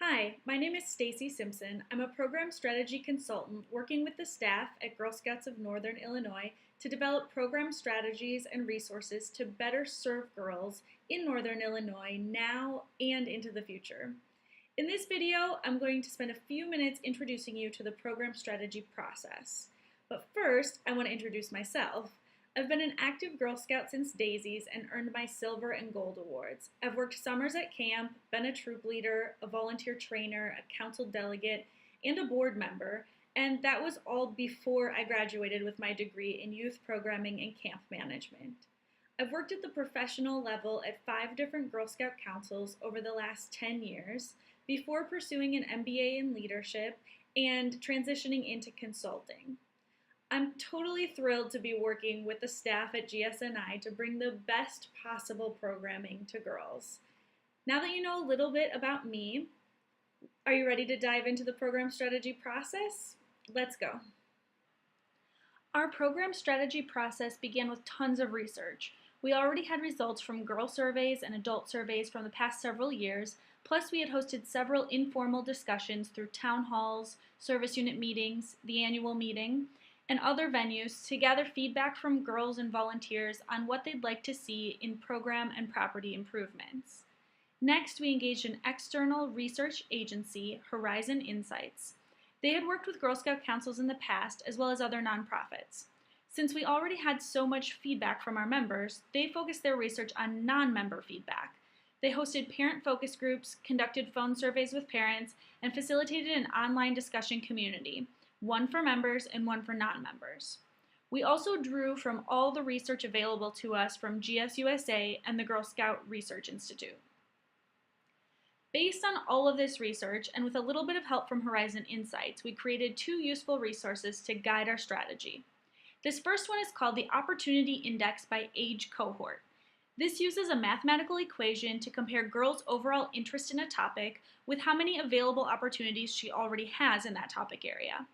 Hi, my name is Stacy Simpson. I'm a program strategy consultant working with the staff at Girl Scouts of Northern Illinois to develop program strategies and resources to better serve girls in Northern Illinois now and into the future. In this video, I'm going to spend a few minutes introducing you to the program strategy process. But first, I want to introduce myself. I've been an active Girl Scout since Daisies and earned my silver and gold awards. I've worked summers at camp, been a troop leader, a volunteer trainer, a council delegate, and a board member, and that was all before I graduated with my degree in youth programming and camp management. I've worked at the professional level at 5 different Girl Scout councils over the last 10 years before pursuing an MBA in leadership and transitioning into consulting. I'm totally thrilled to be working with the staff at GSNI to bring the best possible programming to girls. Now that you know a little bit about me, are you ready to dive into the program strategy process? Let's go. Our program strategy process began with tons of research. We already had results from girl surveys and adult surveys from the past several years, plus we had hosted several informal discussions through town halls, service unit meetings, the annual meeting, and other venues to gather feedback from girls and volunteers on what they'd like to see in program and property improvements. Next, we engaged an external research agency, Horizon Insights. They had worked with Girl Scout councils in the past, as well as other nonprofits. Since we already had so much feedback from our members, they focused their research on non-member feedback. They hosted parent focus groups, conducted phone surveys with parents, and facilitated an online discussion community, one for members and one for non-members. We also drew from all the research available to us from GSUSA and the Girl Scout Research Institute. Based on all of this research and with a little bit of help from Horizon Insights, we created 2 useful resources to guide our strategy. This first one is called the Opportunity Index by Age Cohort. This uses a mathematical equation to compare girls' overall interest in a topic with how many available opportunities she already has in that topic area.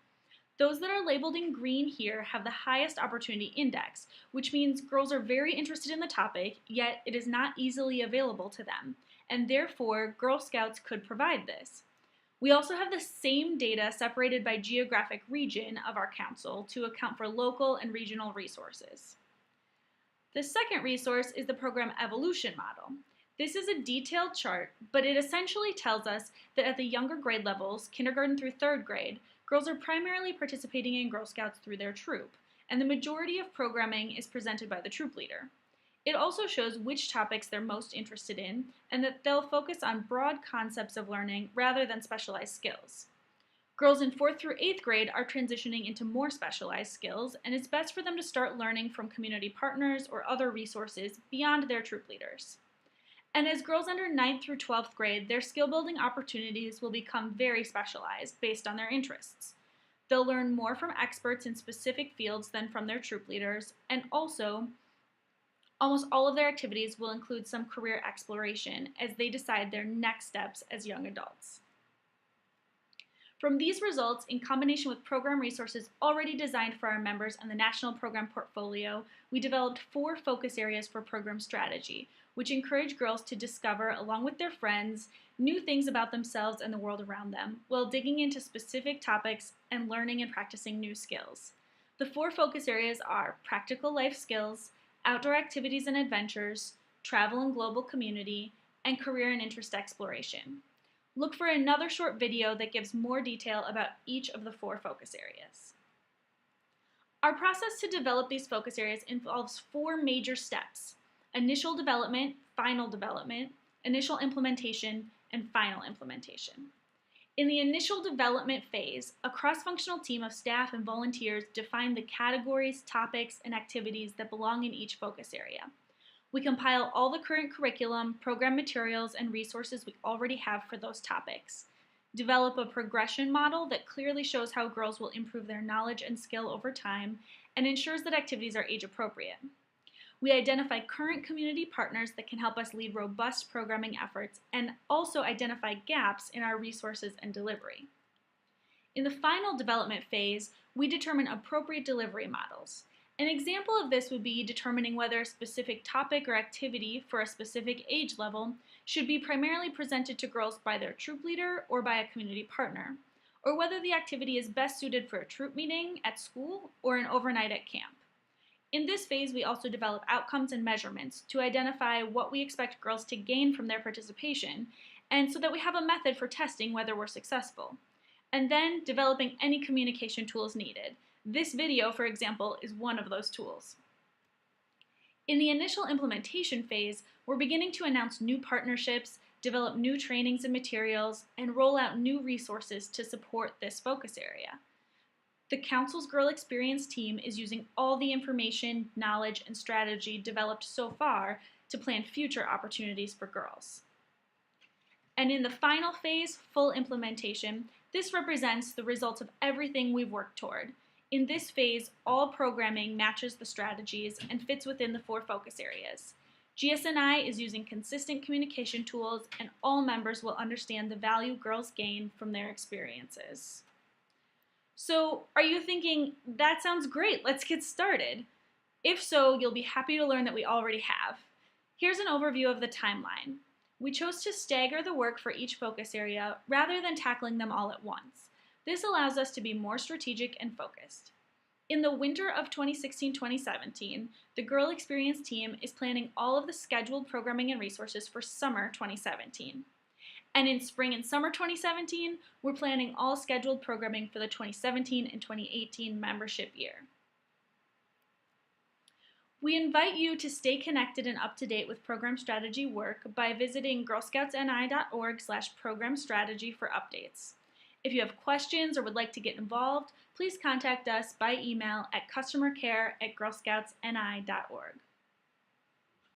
Those that are labeled in green here have the highest opportunity index, which means girls are very interested in the topic, yet it is not easily available to them, and therefore Girl Scouts could provide this. We also have the same data separated by geographic region of our council to account for local and regional resources. The second resource is the program evolution model. This is a detailed chart, but it essentially tells us that at the younger grade levels, kindergarten through 3rd grade, girls are primarily participating in Girl Scouts through their troop, and the majority of programming is presented by the troop leader. It also shows which topics they're most interested in, and that they'll focus on broad concepts of learning rather than specialized skills. Girls in 4th through 8th grade are transitioning into more specialized skills, and it's best for them to start learning from community partners or other resources beyond their troop leaders. And as girls enter 9th through 12th grade, their skill building opportunities will become very specialized based on their interests. They'll learn more from experts in specific fields than from their troop leaders, and also, almost all of their activities will include some career exploration as they decide their next steps as young adults. From these results, in combination with program resources already designed for our members and the national program portfolio, we developed 4 focus areas for program strategy, which encourage girls to discover, along with their friends, new things about themselves and the world around them, while digging into specific topics and learning and practicing new skills. The 4 focus areas are practical life skills, outdoor activities and adventures, travel and global community, and career and interest exploration. Look for another short video that gives more detail about each of the 4 focus areas. Our process to develop these focus areas involves 4 major steps: initial development, initial implementation, and final implementation. In the initial development phase, a cross-functional team of staff and volunteers define the categories, topics, and activities that belong in each focus area. We compile all the current curriculum, program materials, and resources we already have for those topics. Develop a progression model that clearly shows how girls will improve their knowledge and skill over time and ensures that activities are age appropriate. We identify current community partners that can help us lead robust programming efforts and also identify gaps in our resources and delivery. In the final development phase, we determine appropriate delivery models. An example of this would be determining whether a specific topic or activity for a specific age level should be primarily presented to girls by their troop leader or by a community partner, or whether the activity is best suited for a troop meeting at school or an overnight at camp. In this phase, we also develop outcomes and measurements to identify what we expect girls to gain from their participation, and so that we have a method for testing whether we're successful. And then developing any communication tools needed. This video, for example, is one of those tools. In the initial implementation phase, we're beginning to announce new partnerships, develop new trainings and materials, and roll out new resources to support this focus area. The Council's Girl Experience team is using all the information, knowledge, and strategy developed so far to plan future opportunities for girls. And in the final phase, full implementation, this represents the results of everything we've worked toward. In this phase, all programming matches the strategies and fits within the 4 focus areas. GSNI is using consistent communication tools, and all members will understand the value girls gain from their experiences. So, are you thinking, that sounds great, let's get started? If so, you'll be happy to learn that we already have. Here's an overview of the timeline. We chose to stagger the work for each focus area rather than tackling them all at once. This allows us to be more strategic and focused. In the winter of 2016-2017, the Girl Experience team is planning all of the scheduled programming and resources for summer 2017. And in spring and summer 2017, we're planning all scheduled programming for the 2017 and 2018 membership year. We invite you to stay connected and up to date with program strategy work by visiting girlscoutsni.org/program strategy for updates. If you have questions or would like to get involved, please contact us by email at customercare@girlscoutsni.org.